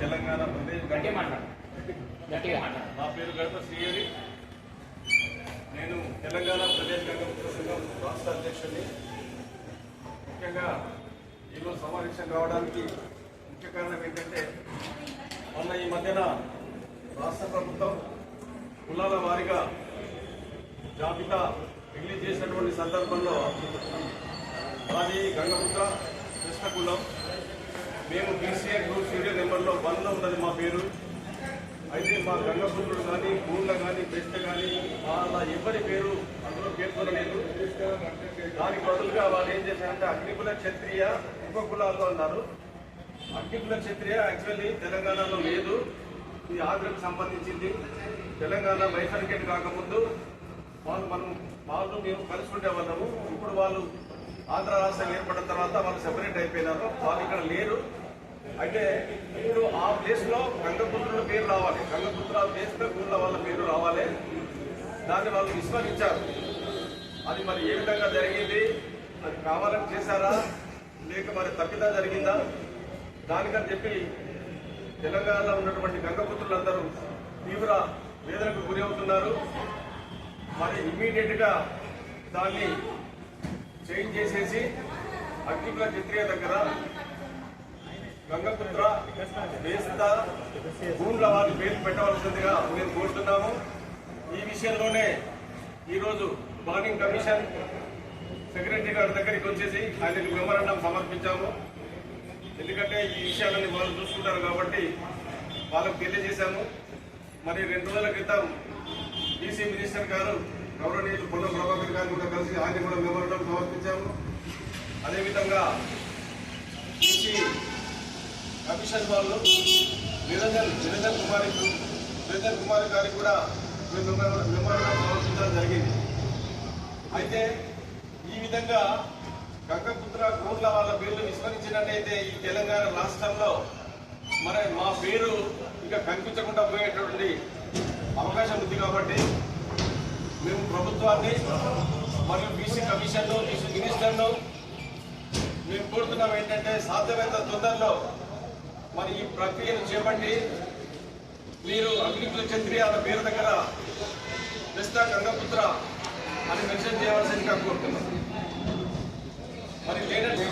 తెలంగాణ ప్రదేశ్ నా పేరు గడప శ్రీహరి. నేను తెలంగాణ ప్రదేశ్ గంగపుత్ర సంఘం రాష్ట్ర అధ్యక్షుడిని. ముఖ్యంగా ఈరోజు సమావేశం కావడానికి ముఖ్య కారణం ఏంటంటే, మొన్న ఈ మధ్యన రాష్ట్ర ప్రభుత్వం కులాల వారీగా జాబితా రిలీజ్ చేసినటువంటి సందర్భంలో మాది గంగపుత్ర కృష్ణ కులం. మేము బీసీఏ గ్రూప్ సీరియల్ నెంబర్లో 1లో ఉన్నది మా పేరు. అయితే మా గంగపుత్రుడు కానీ గూళ్ళ కానీ బెస్ట్ కానీ వాళ్ళ ఎవరి పేరు అందులో పేర్కొనలేదు. దానికి బదులుగా వాళ్ళు ఏం చేశారంటే అగ్నికుల క్షత్రియ ఉప కులాల్లో అన్నారు. అగ్నికుల క్షత్రియ యాక్చువల్లీ తెలంగాణలో లేదు, ఇది ఆంధ్రకు సంబంధించింది. తెలంగాణ బైఫర్కేట్ కాకముందు వాళ్ళు మేము కలిసి ఉండేవాళ్ళము. ఇప్పుడు వాళ్ళు ఆంధ్ర రాష్ట్రం ఏర్పడిన తర్వాత వాళ్ళు సెపరేట్ అయిపోయినారు, వాళ్ళు ఇక్కడ లేరు. అయితే ఇప్పుడు ఆ ప్లేస్లో గంగపుత్రుల పేరు రావాలి, గంగపుత్ర ప్లేస్లో గుళ్ళ వాళ్ళ పేరు రావాలి. దాన్ని వాళ్ళు విస్మరించారు. అది మరి ఏ విధంగా జరిగింది, అది కావాలని చేశారా లేక మరి తప్పిదా జరిగిందా, దానికని చెప్పి తెలంగాణలో ఉన్నటువంటి గంగపుత్రులందరూ తీవ్ర వేదనకు గురి అవుతున్నారు. మరి ఇమ్మీడియట్గా దాన్ని చేంజ్ చేసేసి అగ్నికుల క్షత్రియ దగ్గర గంగపుత్ర బేస్త గూండ్ల వారి పేరు పెట్టవలసిందిగా మేము కోరుతున్నాము. ఈ విషయంలోనే ఈరోజు ప్లానింగ్ కమిషన్ సెక్రటరీ గారి దగ్గరికి వచ్చేసి ఆయనకు మెమరాండం సమర్పించాము. ఎందుకంటే ఈ విషయాలని వాళ్ళు చూసుకుంటారు కాబట్టి వాళ్ళకు తెలియజేశాము. మరి 2 రోజుల క్రితం బీసీ మినిస్టర్ గారు గౌరవనీయులు పొన్నం ప్రభాకర్ గారు కూడా కలిసి ఆయన కూడా మెమరాండం సమర్పించాము. అదేవిధంగా బీసీ కమిషన్ వాళ్ళు నిరంజన్ కుమారి గారికి కూడా మెమరాండం సమర్పించడం జరిగింది. అయితే ఈ విధంగా గంగపుత్ర గూండ్ల వాళ్ళ పేర్లు విస్మరించినట్టయితే ఈ తెలంగాణ రాష్ట్రంలో మరి మా పేరు ఇంకా కనిపించకుండా పోయేటువంటి అవకాశం ఉంది. కాబట్టి మేము ప్రభుత్వాన్ని మరియు బీసీ కమిషన్ను బీసీ మినిస్టర్ను మేము కోరుతున్నాం ఏంటంటే, సాధ్యమైనంత తొందరలో మరి ఈ ప్రక్రియను చేపట్టి మీరు అగ్నికుల క్షత్రియ అన్న పేరు దగ్గర బెస్తా గంగపుత్ర అని మెన్షన్ చేయవలసిందిగా కోరుతున్నాం. మరి లేదంటే